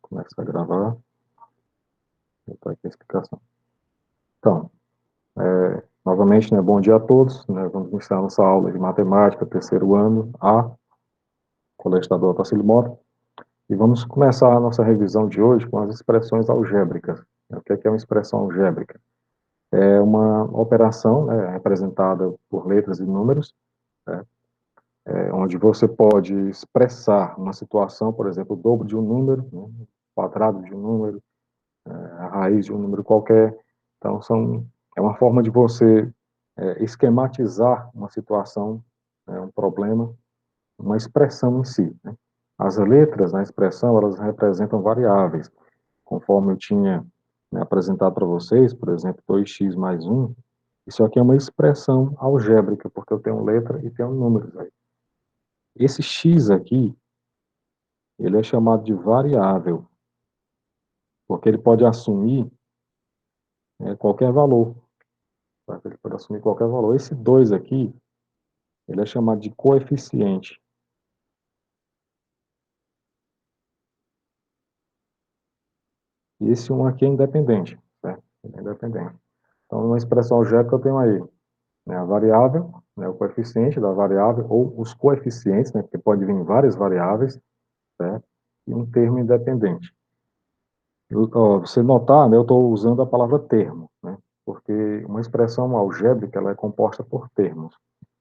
Começa a gravar. Vou botar aqui a explicação. Então, novamente, né, bom dia a todos. Né, vamos iniciar nossa aula de matemática, terceiro ano, A, Colégio Estadual Tarsila Mota. E vamos começar a nossa revisão de hoje com as expressões algébricas. O que é uma expressão algébrica? É uma operação, né, representada por letras e números, né, onde você pode expressar uma situação, por exemplo, o dobro de um número, né, o quadrado de um número, a raiz de um número qualquer. Então, é uma forma de você esquematizar uma situação, um problema, uma expressão em si. Né? As letras na expressão, elas representam variáveis. Conforme eu tinha, né, apresentado para vocês, por exemplo, 2x mais 1, isso aqui é uma expressão algébrica, porque eu tenho letra e tenho números aí. Esse x aqui, ele é chamado de variável, porque ele pode assumir qualquer valor. Tá? Ele pode assumir qualquer valor. Esse 2 aqui, ele é chamado de coeficiente. E esse 1 aqui é independente. Certo? Ele é independente. Então, numa expressão algébrica, eu tenho aí, né, a variável, né, o coeficiente da variável, ou os coeficientes, né, porque pode vir várias variáveis, certo? E um termo independente. Você notar, né, eu estou usando a palavra termo, né, porque uma expressão algébrica ela é composta por termos.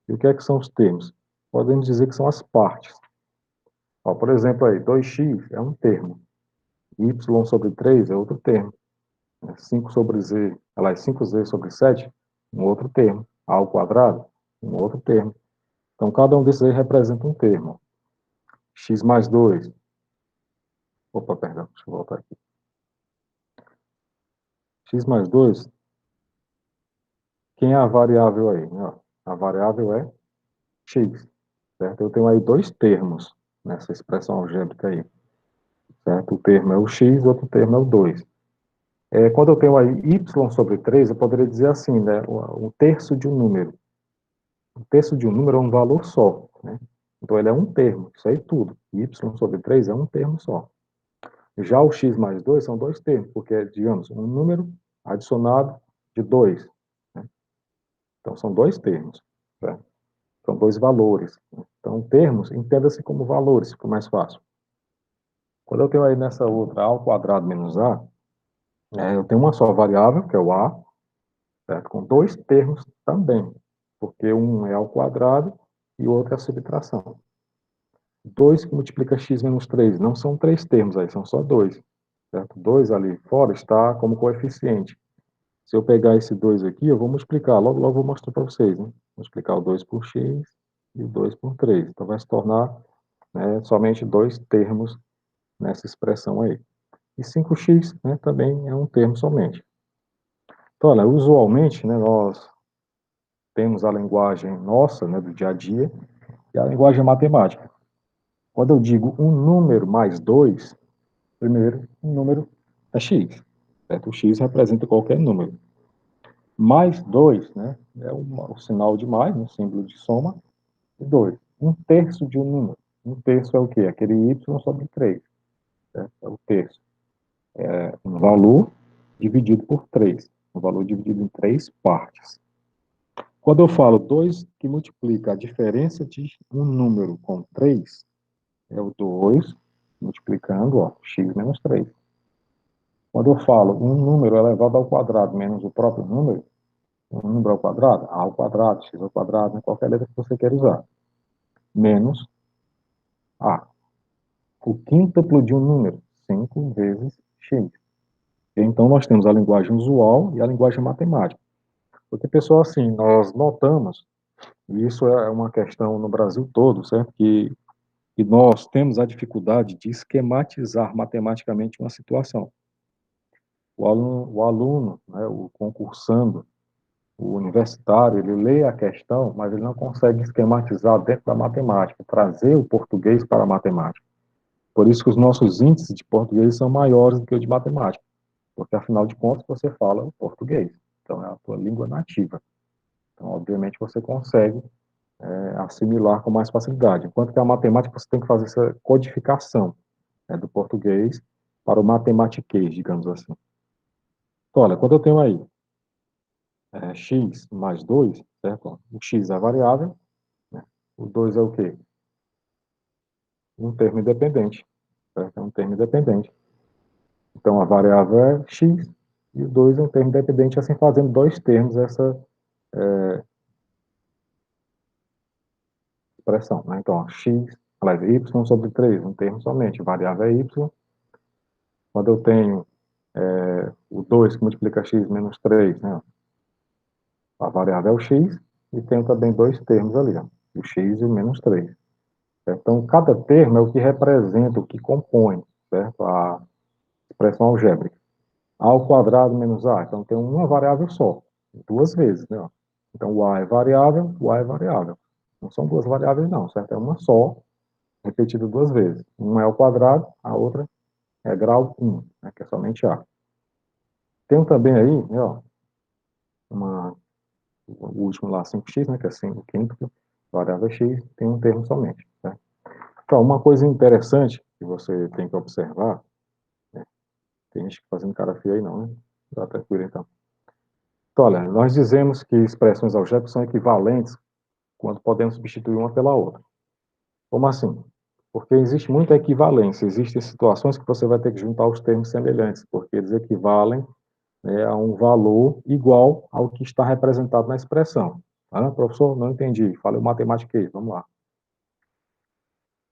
E o que é que são os termos? Podemos dizer que são as partes. Ó, por exemplo, aí, 2x é um termo, y sobre 3 é outro termo, 5 sobre z, aliás, 5z sobre 7, um outro termo, a ao quadrado, um outro termo. Então, cada um desses aí representa um termo. X mais 2, opa, perdão, deixa eu voltar aqui. X mais 2, quem é a variável aí? A variável é x, certo? Eu tenho aí dois termos nessa expressão algébrica aí, certo? O termo é o x, outro termo é o 2. Quando eu tenho aí y sobre 3, eu poderia dizer assim, né? Um terço de um número. Um terço de um número é um valor só, né? Então, ele é um termo, isso aí tudo. Y sobre 3 é um termo só. Já o x mais 2 são dois termos, porque é, digamos, um número adicionado de 2. Né? Então, são dois termos. Né? São dois valores. Então, termos, entenda-se como valores, fica mais fácil. Quando eu tenho aí nessa outra a ao quadrado menos a, eu tenho uma só variável, que é o a, certo? Com dois termos também, porque um é ao quadrado e o outro é a subtração. 2 que multiplica x menos 3, não são três termos aí, são só dois. Certo? 2 ali fora está como coeficiente. Se eu pegar esse 2 aqui, eu vou multiplicar, logo logo vou mostrar para vocês. Né? Vou multiplicar o 2 por x e o 2 por 3. Então vai se tornar, né, somente dois termos nessa expressão aí. E 5x, né, também é um termo somente. Então, olha, usualmente, né, nós temos a linguagem nossa, né, do dia a dia, e a linguagem matemática. Quando eu digo um número mais 2, primeiro, um número é x. Certo? O x representa qualquer número. Mais 2, né, é o sinal de mais, um símbolo de soma, e 2. Um terço de um número. Um terço é o quê? Aquele y sobre 3. Certo? É o terço. É um valor dividido por 3. Um valor dividido em três partes. Quando eu falo 2 que multiplica a diferença de um número com 3, é o 2 multiplicando, ó, x menos 3. Quando eu falo um número elevado ao quadrado menos o próprio número, um número ao quadrado, a ao quadrado, x ao quadrado, né, qualquer letra que você queira usar, menos a. O quíntuplo de um número, 5 vezes x. Então, nós temos a linguagem usual e a linguagem matemática. Porque, pessoal, assim, nós notamos, e isso é uma questão no Brasil todo, certo? Que nós temos a dificuldade de esquematizar matematicamente uma situação. O aluno, né, o concursando, o universitário, ele lê a questão, mas ele não consegue esquematizar dentro da matemática, trazer o português para a matemática. Por isso que os nossos índices de português são maiores do que o de matemática, porque, afinal de contas, você fala o português, então é a tua língua nativa. Então, obviamente, você consegue assimilar com mais facilidade. Enquanto que a matemática, você tem que fazer essa codificação, né, do português para o matematiquês, digamos assim. Então, olha, quando eu tenho aí x mais 2, certo? O x é a variável, né? O 2 é o quê? Um termo independente, certo? É um termo independente. Então, a variável é x e o 2 é um termo independente, assim fazendo dois termos essa expressão, né? Então, ó, x, aliás, y sobre 3, um termo somente, variável é y. Quando eu tenho o 2 que multiplica x menos 3, né? A variável é o x, e tenho também dois termos ali, ó, o x e o menos 3. Certo? Então, cada termo é o que representa, o que compõe, certo? A expressão algébrica. A ao quadrado menos a, então tem uma variável só, duas vezes, né? Ó. Então, o a é variável, o a é variável. Não são duas variáveis, não, certo? É uma só, repetida duas vezes. Uma é ao quadrado, a outra é grau 1, né, que é somente a. Tem também aí, né, ó, o último lá, 5x, né, que é 5 quinto, variável x, tem um termo somente. Né? Então, uma coisa interessante que você tem que observar, né, tem gente fazendo cara feia aí não, né? Tá tranquilo então. Então, olha, nós dizemos que expressões algébricas são equivalentes quando podemos substituir uma pela outra. Como assim? Porque existe muita equivalência, existem situações que você vai ter que juntar os termos semelhantes, porque eles equivalem, né, a um valor igual ao que está representado na expressão. Ah, professor, não entendi. Falei matemática aí, vamos lá.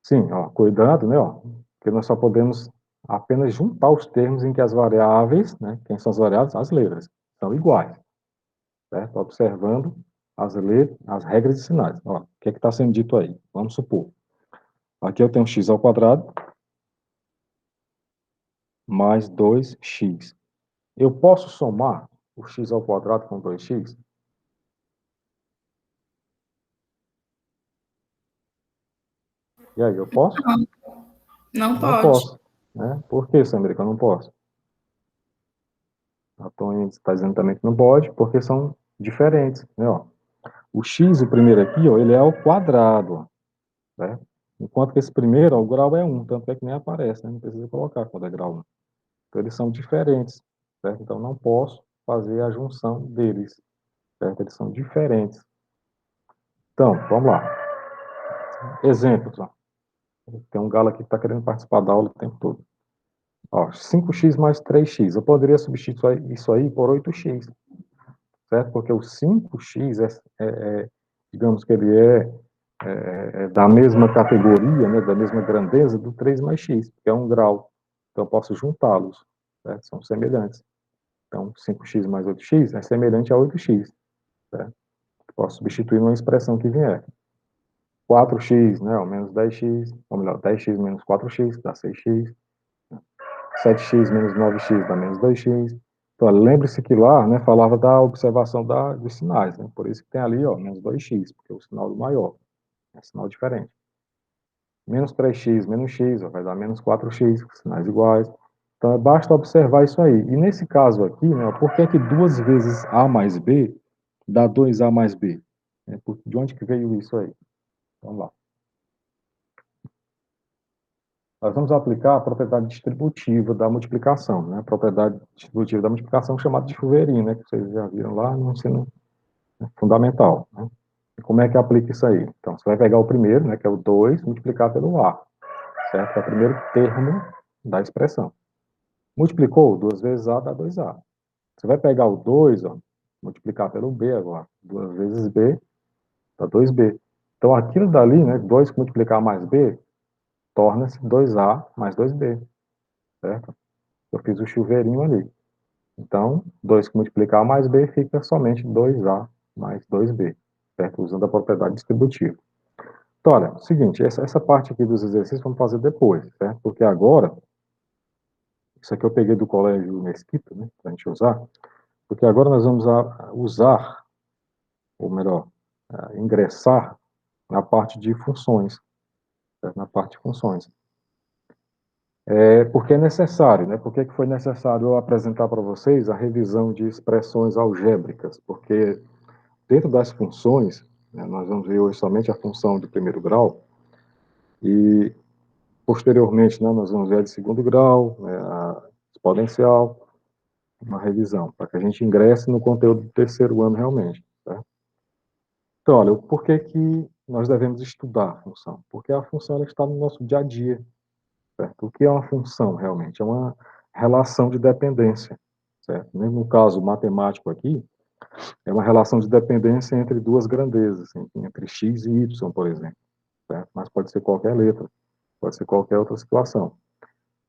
Sim, ó, cuidado, né, ó, porque nós só podemos apenas juntar os termos em que as variáveis, né, quem são as variáveis? As letras, são iguais, certo? Observando as regras de sinais. Ó, o que é que está sendo dito aí? Vamos supor. Aqui eu tenho x ao quadrado mais 2x. Eu posso somar o x ao quadrado com 2x? E aí, eu posso? Não Não pode. posso. Né? Por que, Samira, que eu não posso? A Tony está dizendo também que não pode, porque são diferentes. Né? Ó, o x, o primeiro aqui, ó, ele é ao quadrado. Né? Enquanto que esse primeiro, ó, o grau é 1, tanto é que nem aparece, né? Não precisa colocar quando é grau 1. Então, eles são diferentes. Certo? Então, não posso fazer a junção deles. Certo? Eles são diferentes. Então, vamos lá. Exemplos. Ó. Tem um galo aqui que está querendo participar da aula o tempo todo. Ó, 5x mais 3x. Eu poderia substituir isso aí por 8x, certo? Porque o 5x digamos que ele é da mesma categoria, né, da mesma grandeza do 3 mais x, que é um grau. Então, eu posso juntá-los, certo? São semelhantes. Então, 5x mais 8x é semelhante a 8x, certo? Posso substituir numa expressão que vier. 4x, né, ou menos 10x, ou melhor, 10x menos 4x, dá 6x. 7x menos 9x dá menos 2x. Então, lembre-se que lá, né, falava da observação dos sinais, né? Por isso que tem ali, ó, menos 2x, porque é o sinal do maior. É sinal diferente. Menos 3x menos x, ó, vai dar menos 4x, sinais iguais. Então, basta observar isso aí. E nesse caso aqui, né, por que que 2 vezes a mais b dá 2a mais b? De onde que veio isso aí? Vamos lá. Nós vamos aplicar a propriedade distributiva da multiplicação, né? A propriedade distributiva da multiplicação chamada de Fourier, né? Que vocês já viram lá no ensino fundamental, né? E como é que aplica isso aí? Então, você vai pegar o primeiro, né? Que é o 2, multiplicar pelo A, certo? Que é o primeiro termo da expressão. Multiplicou, 2 vezes A dá 2A. Você vai pegar o 2, ó, multiplicar pelo B agora. 2 vezes B dá 2B. Então, aquilo dali, né? 2 multiplicar mais B, torna-se 2A mais 2B, certo? Eu fiz o chuveirinho ali. Então, 2 que multiplicar mais b fica somente 2a mais 2b, certo? Usando a propriedade distributiva. Então, olha, seguinte, essa parte aqui dos exercícios vamos fazer depois, certo? Porque agora, isso aqui eu peguei do colégio Mesquita, né, para a gente usar, porque agora nós vamos usar, ou melhor, ingressar na parte de funções, certo? Na parte de funções. Porque é necessário, né? Por que foi necessário eu apresentar para vocês a revisão de expressões algébricas? Porque dentro das funções, né, nós vamos ver hoje somente a função de primeiro grau, e posteriormente, né, nós vamos ver a de segundo grau, né, exponencial, uma revisão, para que a gente ingresse no conteúdo do terceiro ano realmente. Tá? Então, olha, por que que nós devemos estudar a função? Porque a função ela está no nosso dia a dia. Certo? O que é uma função realmente? É uma relação de dependência. Certo? No caso matemático aqui, é uma relação de dependência entre duas grandezas, entre x e y, por exemplo. Certo? Mas pode ser qualquer letra, pode ser qualquer outra situação.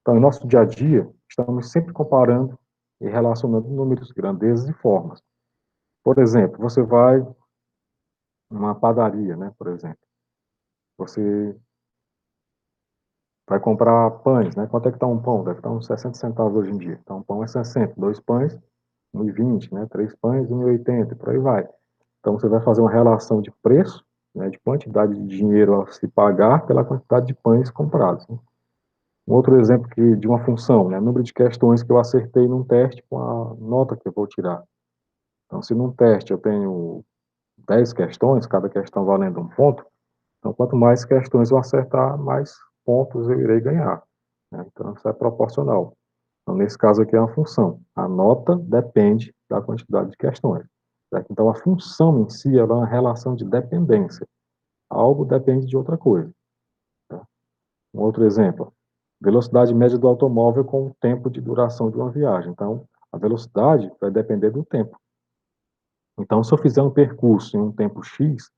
Então, em nosso dia a dia, estamos sempre comparando e relacionando números, grandezas e formas. Por exemplo, você vai numa padaria, né, por exemplo. Você vai comprar pães, né? Quanto é que está um pão? Deve estar uns 60 centavos hoje em dia. Então, um pão é 60, dois pães, 1,20, né? Três pães, 1,80, por aí vai. Então, você vai fazer uma relação de preço, né, de quantidade de dinheiro a se pagar pela quantidade de pães comprados. Né? Um outro exemplo de uma função, né? Número de questões que eu acertei num teste com a nota que eu vou tirar. Então, se num teste eu tenho 10 questões, cada questão valendo um ponto, então quanto mais questões eu acertar, mais pontos eu irei ganhar. Né? Então, isso é proporcional. Então, nesse caso aqui é uma função. A nota depende da quantidade de questões. Certo? Então, a função em si ela é uma relação de dependência. Algo depende de outra coisa. Tá? Um outro exemplo. Velocidade média do automóvel com o tempo de duração de uma viagem. Então, a velocidade vai depender do tempo. Então, se eu fizer um percurso em um tempo X,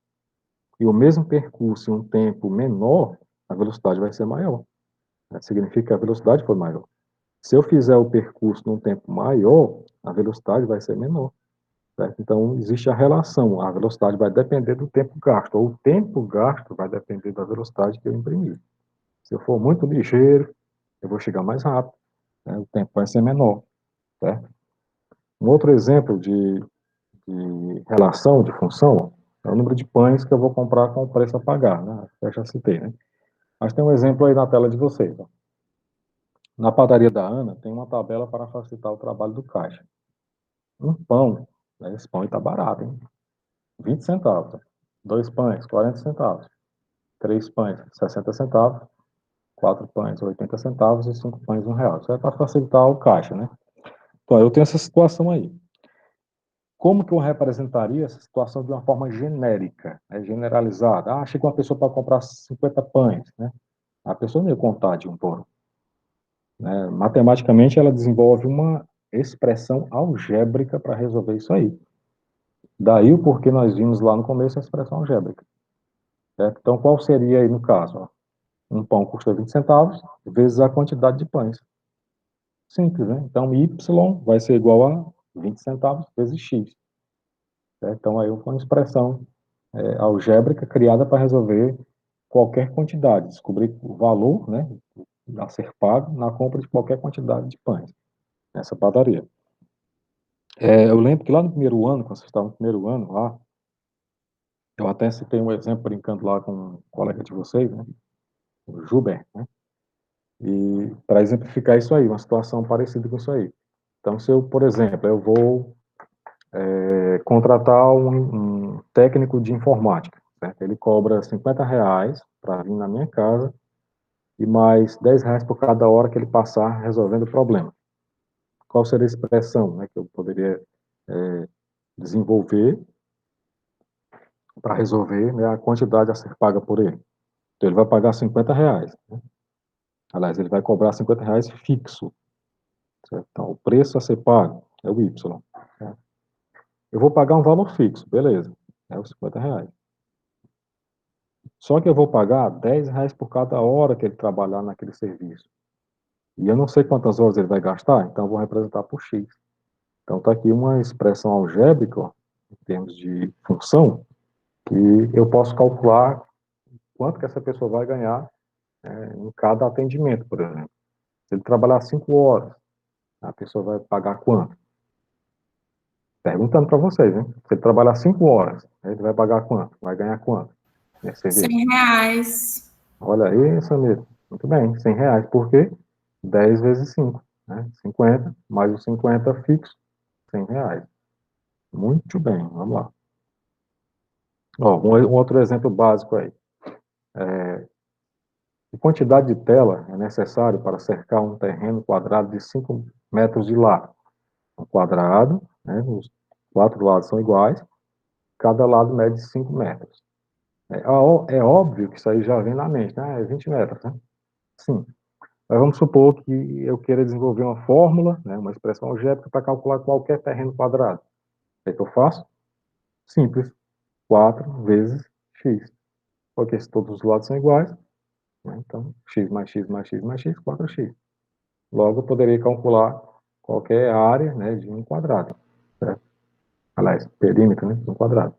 e o mesmo percurso em um tempo menor, a velocidade vai ser maior. Né? Significa que a velocidade foi maior. Se eu fizer o percurso num tempo maior, a velocidade vai ser menor. Certo? Então, existe a relação. A velocidade vai depender do tempo gasto, ou o tempo gasto vai depender da velocidade que eu imprimir. Se eu for muito ligeiro, eu vou chegar mais rápido, né? O tempo vai ser menor. Certo? Um outro exemplo de relação, de função, é o número de pães que eu vou comprar com o preço a pagar. Né? Eu já citei, né? Mas tem um exemplo aí na tela de vocês. Ó. Na padaria da Ana, tem uma tabela para facilitar o trabalho do caixa. Um pão, né, esse pão está barato, hein? 20 centavos. Dois pães, 40 centavos. Três pães, 60 centavos. Quatro pães, 80 centavos. E cinco pães, R$ 1. Isso é para facilitar o caixa, né? Então, eu tenho essa situação aí. Como que eu representaria essa situação de uma forma genérica, né, generalizada? Ah, chega uma pessoa para comprar 50 pães, né? A pessoa não ia contar de um por um. Né? Matematicamente, ela desenvolve uma expressão algébrica para resolver isso aí. Daí o porquê nós vimos lá no começo a expressão algébrica. Certo? Então, qual seria aí no caso? Ó? Um pão custa 20 centavos vezes a quantidade de pães. Simples, né? Então, y vai ser igual a 20 centavos vezes x. Certo? Então, aí foi uma expressão algébrica criada para resolver qualquer quantidade, descobrir o valor, né, a ser pago na compra de qualquer quantidade de pães nessa padaria. Eu lembro que lá no primeiro ano, quando vocês estavam no primeiro ano lá, eu até citei um exemplo brincando lá com um colega de vocês, né, o Juber, né, e para exemplificar isso aí, uma situação parecida com isso aí. Então, se eu, por exemplo, eu vou contratar um técnico de informática, certo? Ele cobra R$ 50 para vir na minha casa e mais R$ 10 por cada hora que ele passar resolvendo o problema. Qual seria a expressão, né, que eu poderia desenvolver para resolver, né, a quantidade a ser paga por ele? Então, ele vai pagar R$ 50. Né? Aliás, ele vai cobrar R$ 50 fixo. Certo? Então, o preço a ser pago é o Y. Né? Eu vou pagar um valor fixo, beleza. É os R$ 50. Só que eu vou pagar R$ 10 por cada hora que ele trabalhar naquele serviço. E eu não sei quantas horas ele vai gastar, então eu vou representar por X. Então está aqui uma expressão algébrica, ó, em termos de função, que eu posso calcular quanto que essa pessoa vai ganhar em cada atendimento, por exemplo. Se ele trabalhar 5 horas, a pessoa vai pagar quanto? Perguntando para vocês, né? Se ele trabalhar 5 horas, ele vai pagar quanto? Vai ganhar quanto nesse serviço? R$ 100. Olha aí, Samir. Muito bem, R$ 100. Por quê? 10 vezes 5, né? 50, mais os 50 fixo, R$ 100. Muito bem, vamos lá. Ó, um outro exemplo básico aí. Que quantidade de tela é necessário para cercar um terreno quadrado de 5 metros de lado. Um quadrado, né, os 4 lados são iguais, cada lado mede 5 metros. É óbvio que isso aí já vem na mente, né? É 20 metros, né? Sim. Mas vamos supor que eu queira desenvolver uma fórmula, né, uma expressão algébrica para calcular qualquer terreno quadrado. O que eu faço? Simples. 4 vezes x. Porque se todos os lados são iguais, né, então x mais x mais x mais x, 4x. Logo, eu poderia calcular qualquer área, né, de um quadrado. Certo? Aliás, perímetro, né, de um quadrado.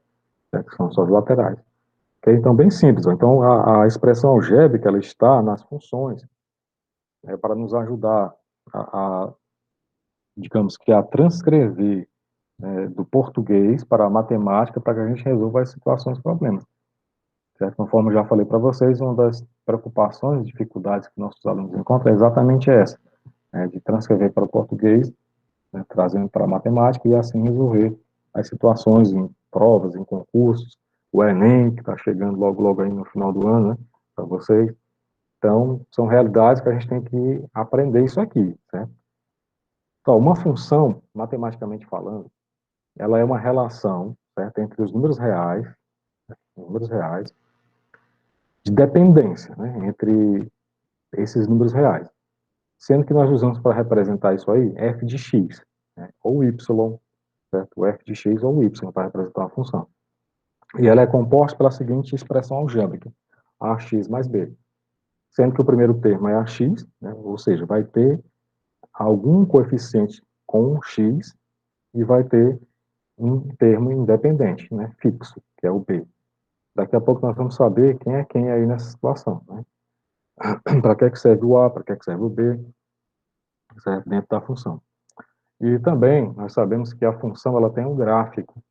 Certo? Que são só os laterais. Okay? Então, bem simples. Então, a expressão algébrica ela está nas funções, né, para nos ajudar digamos que a transcrever, né, do português para a matemática para que a gente resolva as situações e problemas. Certo? Conforme eu já falei para vocês, uma das preocupações, dificuldades que nossos alunos encontram é exatamente essa, né, de transcrever para o português, né, trazendo para a matemática e assim resolver as situações em provas, em concursos, o Enem, que está chegando logo, logo aí no final do ano, né, para vocês. Então, são realidades que a gente tem que aprender isso aqui, certo? Então, uma função, matematicamente falando, ela é uma relação, certo, entre os números reais, de dependência, né, entre esses números reais. Sendo que nós usamos para representar isso aí f de x, né, ou y, certo? O f de x ou y para representar uma função. E ela é composta pela seguinte expressão algébrica, ax mais b. Sendo que o primeiro termo é ax, né, ou seja, vai ter algum coeficiente com x e vai ter um termo independente, né, fixo, que é o b. Daqui a pouco nós vamos saber quem é quem aí nessa situação, né? Para que serve o a, para que serve o b, certo? Dentro da função. E também nós sabemos que a função ela tem um gráfico.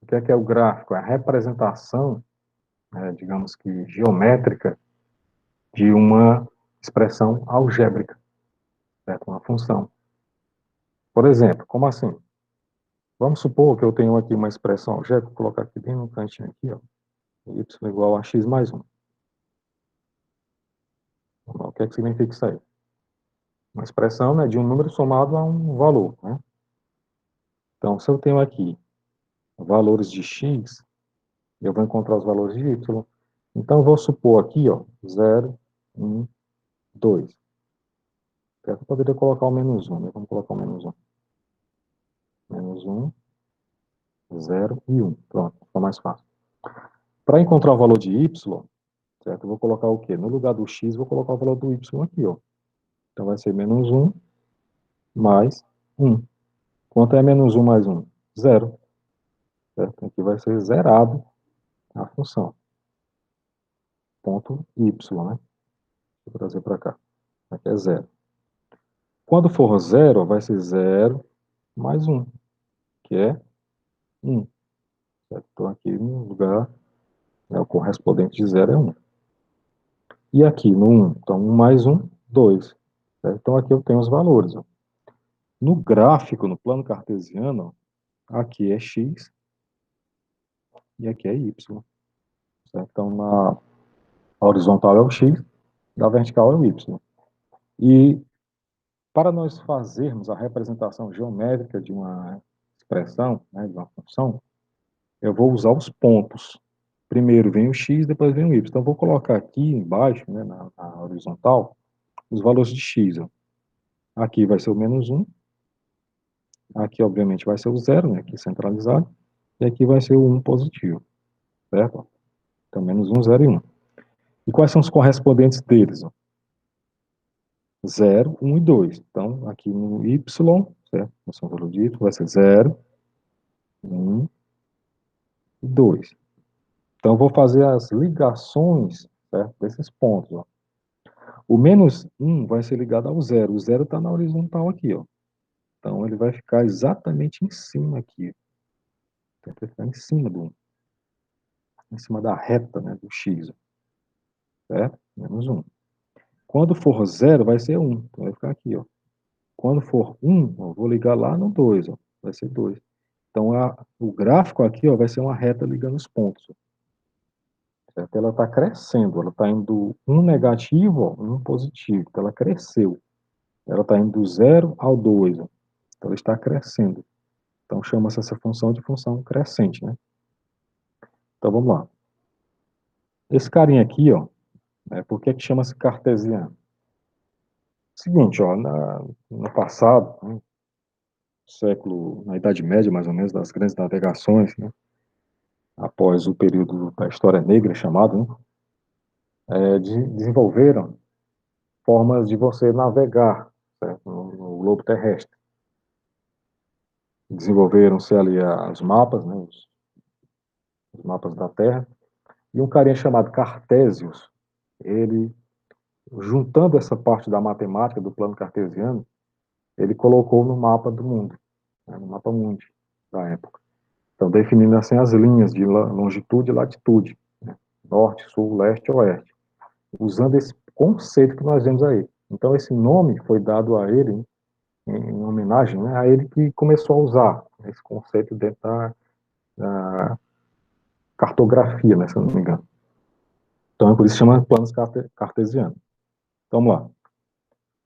O que é o gráfico? É a representação, né, digamos que geométrica, de uma expressão algébrica, certo? Uma função. Por exemplo, como assim? Vamos supor que eu tenho aqui uma expressão algébrica, vou colocar aqui bem no cantinho aqui, ó, y igual a x mais 1. O que é que significa isso aí? Uma expressão, né, de um número somado a um valor, né? Então, se eu tenho aqui valores de x, eu vou encontrar os valores de y. Então, eu vou supor aqui, ó, 0, 1, 2. Eu poderia colocar o menos 1, né? Vamos colocar o menos 1. Menos 1, 0 e 1. Pronto, fica mais fácil. Para encontrar o valor de y, certo? Eu vou colocar o quê? No lugar do x, vou colocar o valor do y aqui, ó. Então, vai ser menos 1 mais 1. Quanto é menos 1 mais 1? 0. Certo? Aqui vai ser zerado a função. Ponto y, né? Vou trazer para cá. Aqui é 0. Quando for 0, vai ser 0 mais 1, que é 1. Certo? Então, aqui no lugar, né, o correspondente de 0 é 1. E aqui no 1, então 1 mais 1, 2. Certo? Então, aqui eu tenho os valores. Ó. No gráfico, no plano cartesiano, aqui é x e aqui é y. Certo? Então, na horizontal é o x, na vertical é o y. E para nós fazermos a representação geométrica de uma expressão, né, de uma função, eu vou usar os pontos. Primeiro vem o x, depois vem o y. Então, eu vou colocar aqui embaixo, né, na horizontal, os valores de x. Ó. Aqui vai ser o menos 1. Aqui, obviamente, vai ser o 0, né, aqui centralizado. E aqui vai ser o 1 positivo. Certo? Então, menos 1, 0 e 1. E quais são os correspondentes deles? Ó? 0, 1 e 2. Então, aqui no y, certo? Nosso valor de y vai ser 0, 1 e 2. Então, eu vou fazer as ligações, certo, desses pontos. Ó. O menos 1 vai ser ligado ao 0. O 0 está na horizontal aqui. Ó. Então, ele vai ficar exatamente em cima aqui. Então, ele vai ficar em cima em cima da reta, né, do x. Certo? Menos 1. Quando for 0, vai ser 1. Então, vai ficar aqui. Ó. Quando for 1, ó, vou ligar lá no 2. Ó. Vai ser 2. Então, o gráfico aqui ó, vai ser uma reta ligando os pontos. Ó. Certo? Ela está crescendo. Ela está indo um negativo, ó, um positivo. Então, ela cresceu. ela está indo do 0 ao 2. Ó. Então, ela está crescendo. Então, chama-se essa função de função crescente, né? Então, vamos lá. Esse carinha aqui, ó, por que chama-se cartesiano? Seguinte, ó, no passado, né, na Idade Média, mais ou menos, das grandes navegações, né, após o período da História Negra, chamado, né, desenvolveram formas de você navegar, certo, no globo terrestre. Desenvolveram-se ali os mapas, né, os mapas da Terra, e um carinha chamado Cartésios, ele, juntando essa parte da matemática do plano cartesiano, ele colocou no mapa do mundo, né, no mapa mundi da época. Então, definindo assim as linhas de longitude e latitude, né, norte, sul, leste e oeste, usando esse conceito que nós vemos aí. Então, esse nome foi dado a ele em homenagem, né, a ele que começou a usar esse conceito dentro da cartografia, né, se eu não me engano. Então, é por isso que chama planos cartesianos. Então, vamos lá.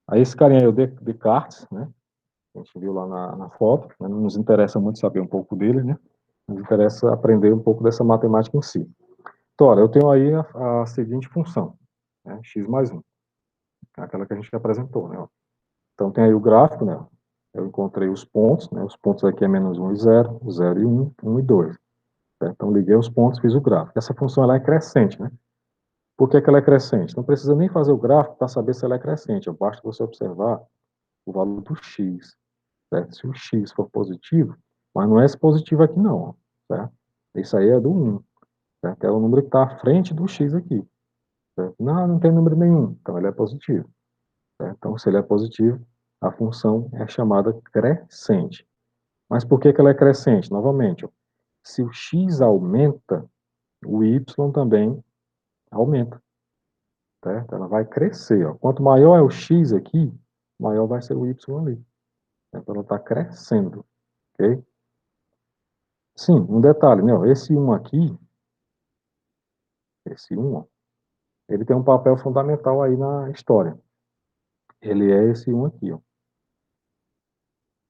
Aí, esse carinha aí é o Descartes, né, a gente viu lá na foto, né, não nos interessa muito saber um pouco dele, né, nos interessa aprender um pouco dessa matemática em si. Então, olha, eu tenho aí a seguinte função, né, x mais 1, aquela que a gente apresentou, né, ó. Então, tem aí o gráfico, né, eu encontrei os pontos, né, os pontos aqui é menos 1 e 0, 0 e 1, 1 e 2. Certo? Então, liguei os pontos, fiz o gráfico. Essa função ela é crescente, né? Por que ela é crescente? Não precisa nem fazer o gráfico para saber se ela é crescente, basta você observar o valor do x, certo? Se o x for positivo, mas não é esse positivo aqui não, certo? Isso aí é do 1, certo? É o número que está à frente do x aqui, certo? Não, não tem número nenhum, então ele é positivo, certo? Então, se ele é positivo, a função é chamada crescente. Mas por que ela é crescente? Novamente, ó, se o x aumenta, o y também aumenta, certo? Ela vai crescer, ó. Quanto maior é o x aqui, maior vai ser o y ali. Então, ela está crescendo, ok? Sim, um detalhe, né? Esse 1 aqui, esse 1, ó, ele tem um papel fundamental aí na história. Ele é esse 1 aqui, ó.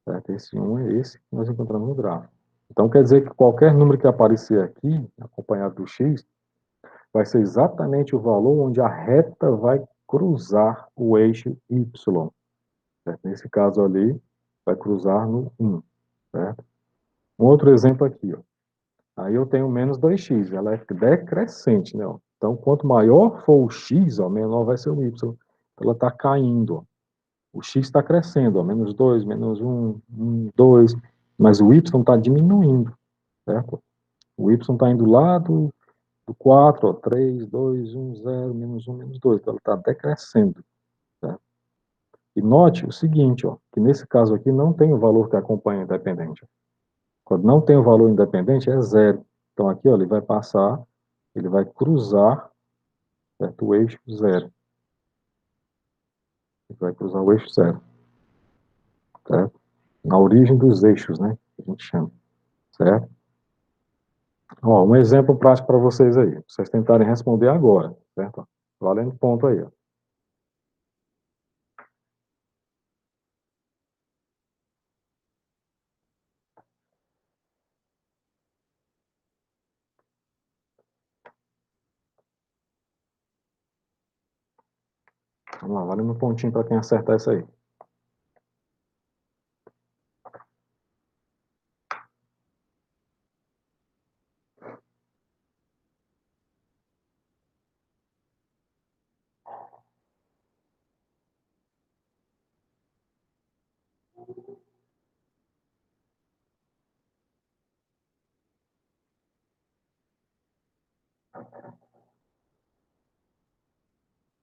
Certo? Esse 1 é esse que nós encontramos no gráfico. Então, quer dizer que qualquer número que aparecer aqui, acompanhado do x, vai ser exatamente o valor onde a reta vai cruzar o eixo y. Certo? Nesse caso ali, vai cruzar no 1. Certo? Um outro exemplo aqui. Ó. Aí eu tenho menos 2x, ela é decrescente. Né? Ó. Então, quanto maior for o x, ó, menor vai ser o y. Então, ela está caindo. Ó. O x está crescendo, ó, menos 2, menos 1, 1, 2, mas o y está diminuindo. Certo? O y está indo lá do 4, ó, 3, 2, 1, 0, menos 1, menos 2. Então, ela está decrescendo. Certo? E note o seguinte, ó, que nesse caso aqui não tem o valor que acompanha o independente. Quando não tem o valor independente, é zero. Então, aqui ó, ele vai passar, ele vai cruzar, certo, o eixo zero. Ele vai cruzar o eixo zero. Certo? Na origem dos eixos, né? Que a gente chama. Certo? Ó, um exemplo prático para vocês aí. Vocês tentarem responder agora. Certo? Valendo ponto aí. Ó. Vamos lá, valendo um pontinho para quem acertar essa aí.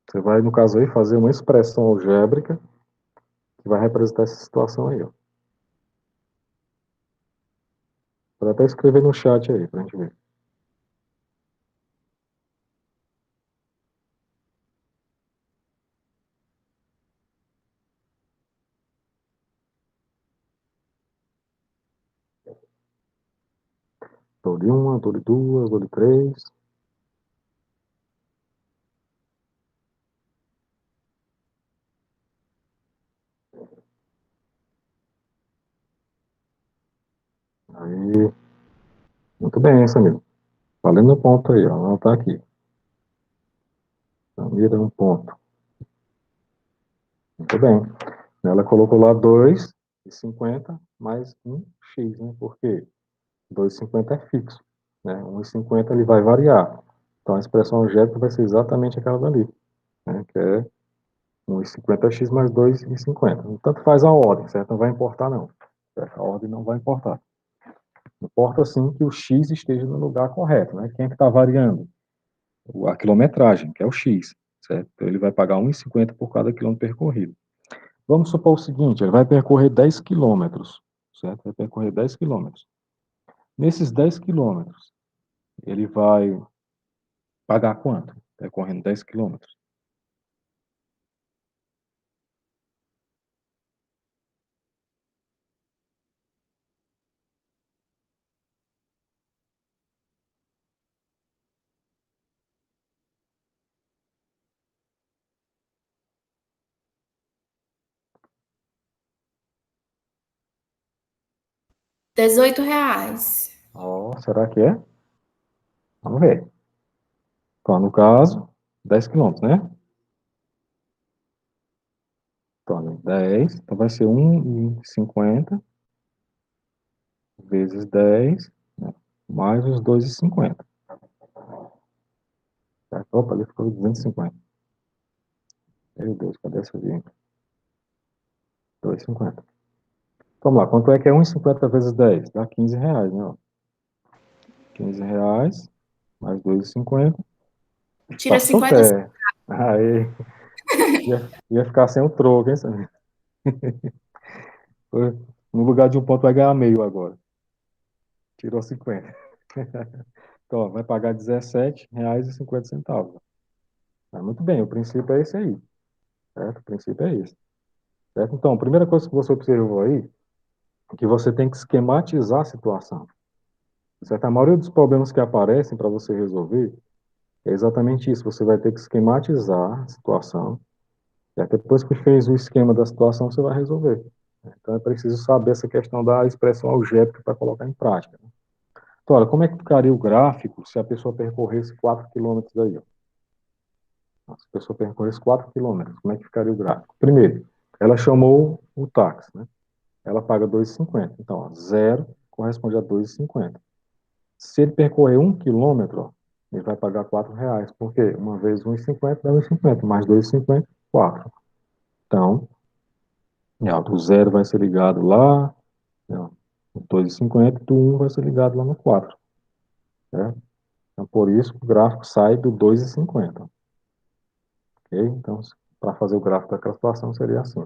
Você vai, no caso aí, fazer uma expressão algébrica que vai representar essa situação aí, ó. Pode até escrever no chat aí, pra gente ver. Dou-lhe uma, dou-lhe duas, dou-lhe três. Aí, muito bem, esse amigo. Valendo o ponto aí, ó. Ela tá aqui. Samira, um ponto. Muito bem. Ela colocou lá 2,50 mais um x, né? Por quê? 2,50 é fixo, né? 1,50 ele vai variar. Então a expressão algébrica vai ser exatamente aquela dali, né? Que é 1,50x mais 2,50. Tanto faz a ordem, certo? Não vai importar, não. Certo? A ordem não vai importar. Importa sim que o x esteja no lugar correto, né? Quem é que está variando? A quilometragem, que é o x, certo? Então ele vai pagar 1,50 por cada quilômetro percorrido. Vamos supor o seguinte, ele vai percorrer 10 quilômetros, certo? Vai percorrer 10 quilômetros. Nesses 10 quilômetros, ele vai pagar quanto? Percorrendo 10 quilômetros. R$ 18. Oh, será que é? Vamos ver. Então, no caso, 10 quilômetros, né? Então, 10, então vai ser 1,50 vezes 10, né? Mais os 2,50. Certo? Opa, ali ficou 250. Meu Deus, cadê essa linha? 2,50. Vamos lá, quanto é que é 1,50 vezes 10? Dá R$ 15, né? Ó. R$ 15 mais 2,50. Tira Passou 50. certo. Aí, ia ficar sem o troco, hein? No lugar de um ponto vai ganhar meio agora. Tirou 50. Então, ó, vai pagar R$ 17,50. Mas muito bem, o princípio é esse aí, certo? O princípio é esse, certo? Então, a primeira coisa que você observou aí é que você tem que esquematizar a situação. Certo? A maioria dos problemas que aparecem para você resolver é exatamente isso. Você vai ter que esquematizar a situação. E até depois que fez o esquema da situação, você vai resolver. Então, é preciso saber essa questão da expressão algébrica para colocar em prática. Então, olha, como é que ficaria o gráfico se a pessoa percorresse 4 quilômetros aí? Ó? Se a pessoa percorresse 4 quilômetros, como é que ficaria o gráfico? Primeiro, ela chamou o táxi, né? Ela paga 2,50. Então, ó, 0 corresponde a 2,50. Se ele percorrer 1 quilômetro, ó, ele vai pagar R$ 4. Por quê? Uma vez 1,50 dá 1,50, mais 2,50, 4. Então, ó, do 0 vai ser ligado lá, ó, o 2,50, do 1 vai ser ligado lá no 4. Certo? Então, por isso, o gráfico sai do 2,50. Ok? Então, para fazer o gráfico daquela situação, seria assim.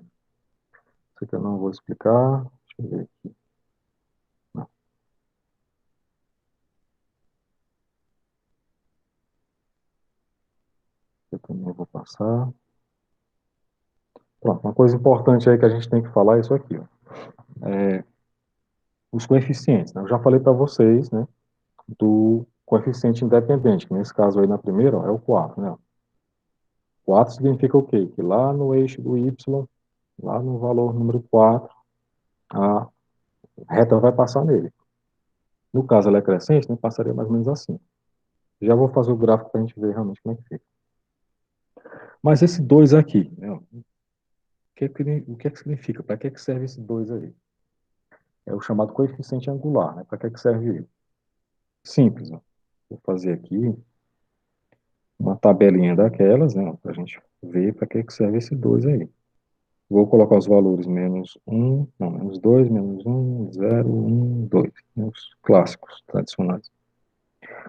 Isso aqui eu não vou explicar. Deixa eu ver aqui. Não, eu também vou passar. Pronto, uma coisa importante aí que a gente tem que falar é isso aqui, ó. Os coeficientes, né? Eu já falei para vocês, né, do coeficiente independente, que nesse caso aí na primeira, ó, é o 4, né? 4 significa o quê? Que lá no eixo do y, lá no valor número 4, a reta vai passar nele. No caso ela é crescente, né, passaria mais ou menos assim. Já vou fazer o gráfico para a gente ver realmente como é que fica. Mas esse 2 aqui, né, ó, o que é que significa? Para que é que serve esse 2 aí? É o chamado coeficiente angular, né? Para que é que serve ele? Simples, ó. Vou fazer aqui uma tabelinha daquelas, né, para a gente ver para que que serve esse 2 aí. Vou colocar os valores menos um, não, menos 2, menos um, 0, 1, 2, né, os clássicos, tradicionais.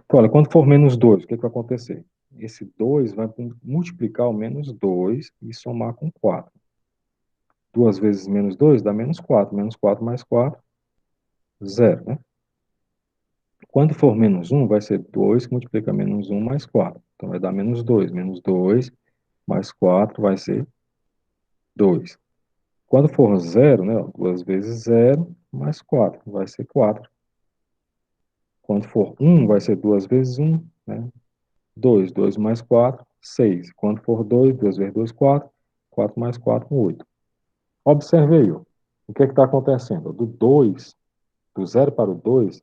Então, olha, quando for menos 2, o que que vai acontecer? Esse 2 vai multiplicar o menos 2 e somar com 4. 2 vezes menos 2 dá menos 4. Menos 4 mais 4, 0, né? Quando for menos um, vai ser 2 que multiplica menos um mais 4. Então, vai dar menos 2. Menos 2 mais 4 vai ser 2. Quando for zero, né, 2 vezes zero mais 4 vai ser 4. Quando for um vai ser 2 vezes um, né, 2. 2 mais 4, 6. Quando for 2, 2 vezes 2, 4. 4 mais 4, 8. Observe aí, ó, o que está acontecendo? Do 2 do 0 para o 2,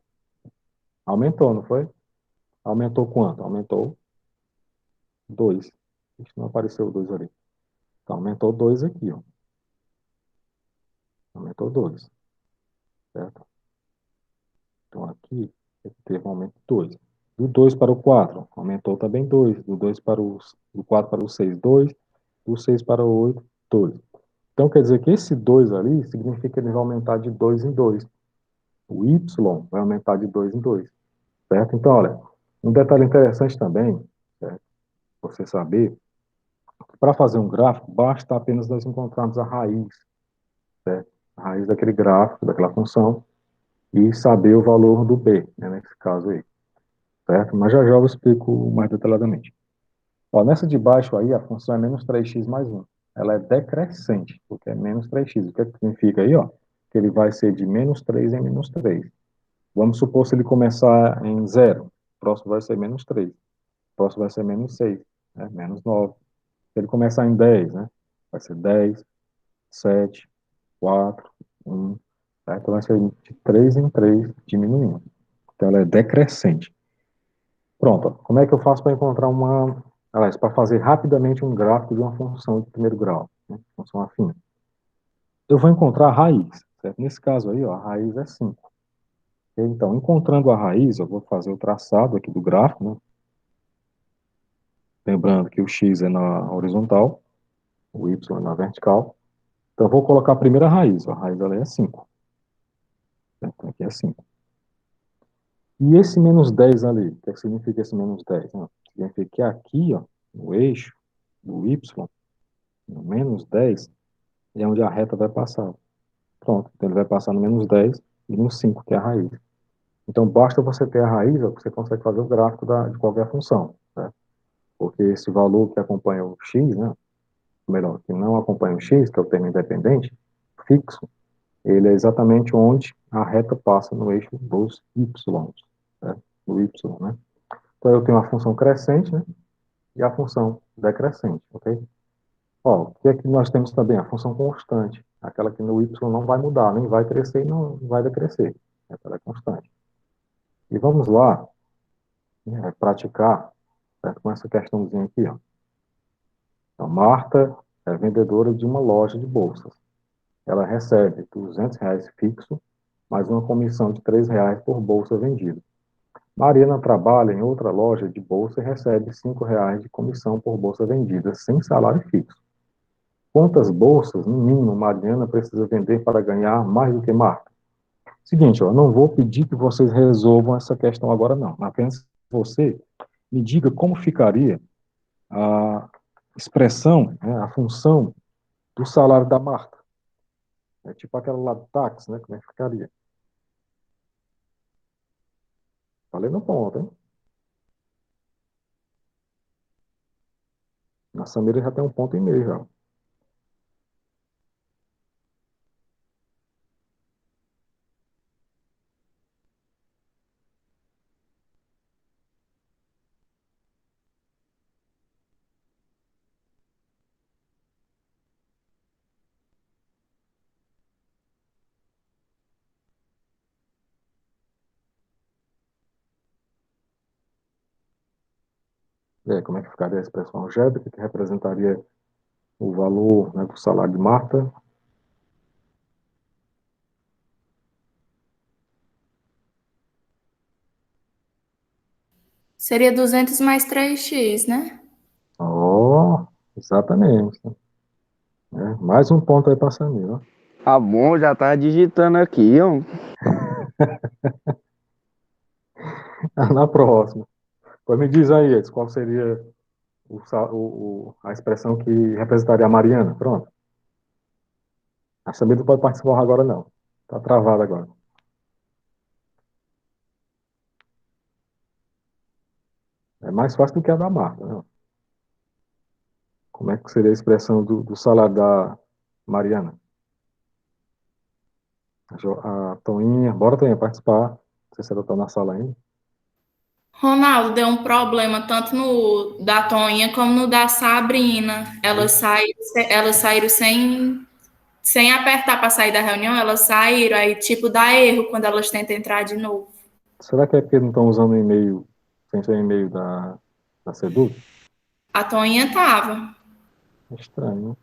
aumentou, não foi? Aumentou quanto? Aumentou 2. Não apareceu o 2 ali. Então, aumentou 2 aqui, ó. Aumentou 2, certo? Então, aqui teve um aumento de 2. Do 2 para o 4, aumentou também 2. Do 4 para o 6, 2. Do 6 para o 8, 2. Então, quer dizer que esse 2 ali significa que ele vai aumentar de 2 em 2. O y vai aumentar de 2 em 2, certo? Então, olha, um detalhe interessante também, certo? Você saber, que para fazer um gráfico, basta apenas nós encontrarmos a raiz, certo? A raiz daquele gráfico, daquela função, e saber o valor do b, né, nesse caso aí, certo? Mas já já eu explico mais detalhadamente. Ó, nessa de baixo aí, a função é menos 3x mais 1. Ela é decrescente, porque é menos 3x. O que significa aí, ó? Que ele vai ser de menos 3 em menos 3. Vamos supor se ele começar em 0. O próximo vai ser menos 3. O próximo vai ser menos 6, né? Menos 9. Se ele começar em 10, né? Vai ser 10, 7, 4, 1. Tá? Então vai ser de 3 em 3, diminuindo. Então ela é decrescente. Pronto. Ó. Como é que eu faço para encontrar uma... Aliás, para fazer rapidamente um gráfico de uma função de primeiro grau, né? Função afim. Eu vou encontrar a raiz, certo? Nesse caso aí, ó, a raiz é 5. Então, encontrando a raiz, eu vou fazer o traçado aqui do gráfico, né? Lembrando que o x é na horizontal, o y é na vertical. Então, eu vou colocar a primeira raiz. A raiz ela é 5. Então, aqui é 5. E esse menos 10 ali, o que, é que significa esse menos 10? Não, significa que aqui, ó, no eixo do y, no menos 10, é onde a reta vai passar. Pronto, então ele vai passar no menos 10 e no 5, que é a raiz. Então, basta você ter a raiz, ó, você consegue fazer o gráfico de qualquer função, né? Porque esse valor que acompanha o x, né, melhor, que não acompanha o x, que é o termo independente, fixo, ele é exatamente onde a reta passa no eixo dos y, né, do y, né? Então, eu tenho a função crescente, né, e a função decrescente, ok? Ó, o que é que nós temos também? A função constante, aquela que no y não vai mudar, nem vai crescer e não vai decrescer, ela é constante. E vamos lá, né, praticar, certo, com essa questãozinha aqui, ó. Então, Marta é vendedora de uma loja de bolsas. Ela recebe R$ 200 fixo, mais uma comissão de R$ 3 por bolsa vendida. Mariana trabalha em outra loja de bolsa e recebe R$ 5 de comissão por bolsa vendida, sem salário fixo. Quantas bolsas, no mínimo, Mariana precisa vender para ganhar mais do que Marta? Seguinte, ó, eu não vou pedir que vocês resolvam essa questão agora, não. Apenas você me diga como ficaria a expressão, né, a função do salário da Marta. É tipo aquela lá do táxi, né? Como é que ficaria? Falei no ponto, hein? Na Samira já tem 1,5 ponto já. E aí, como é que ficaria a expressão algébrica que representaria o valor, né, do salário de Marta? Seria 200 mais 3x, né? Oh, exatamente. Né? Mais um ponto aí para a Samira. Tá bom, já tá digitando aqui, ó. Na próxima. Pois me diz aí, Edson, qual seria a expressão que representaria a Mariana? Pronto. A Samira não pode participar agora, não. Está travada agora. É mais fácil do que a da Marta, né? Como é que seria a expressão do salário da Mariana? A Toninha, bora Toninha participar. Não sei se ela está na sala ainda. Ronaldo, deu um problema tanto no da Toninha como no da Sabrina. Elas saíram sem. sem apertar para sair da reunião, elas saíram, aí tipo dá erro quando elas tentam entrar de novo. Será que é porque não estão usando o e-mail, sem ser o e-mail da Seduc? A Toninha tava. É estranho, né?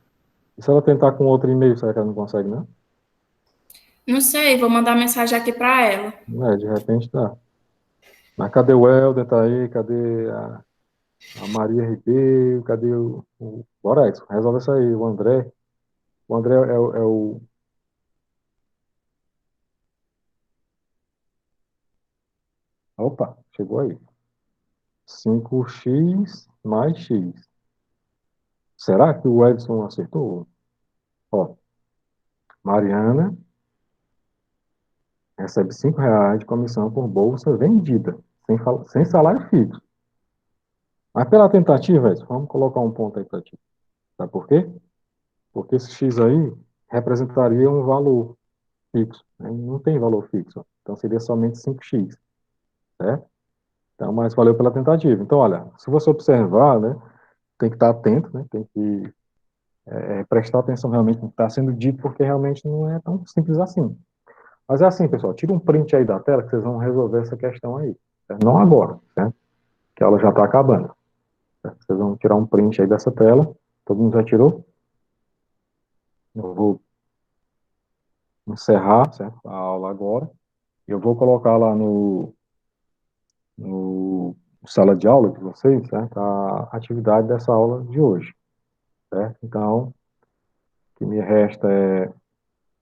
E se ela tentar com outro e-mail, será que ela não consegue, não? Não sei, vou mandar mensagem aqui para ela. É, de repente dá. Mas cadê o Helder, tá aí? Cadê a Maria Ribeiro? Cadê o Borex? Resolve isso aí, o André. O André é o. Opa, chegou aí. 5x mais x. Será que o Edson acertou? Ó, Mariana recebe R$ 5 de comissão por bolsa vendida, sem salário fixo. Mas pela tentativa, Edson, vamos colocar um ponto aí para ti. Sabe por quê? Porque esse x aí representaria um valor fixo, né? Não tem valor fixo. Então seria somente 5x, certo? Então, mas valeu pela tentativa. Então, olha, se você observar, né, tem que estar atento, né, tem que prestar atenção realmente no que está sendo dito, porque realmente não é tão simples assim. Mas é assim, pessoal, tira um print aí da tela que vocês vão resolver essa questão aí. Certo? Não agora, certo? Que a aula já está acabando. Certo? Vocês vão tirar um print aí dessa tela. Todo mundo já tirou? Eu vou encerrar, certo, a aula agora. Eu vou colocar lá no sala de aula de vocês, certo? A atividade dessa aula de hoje, certo? Então, o que me resta é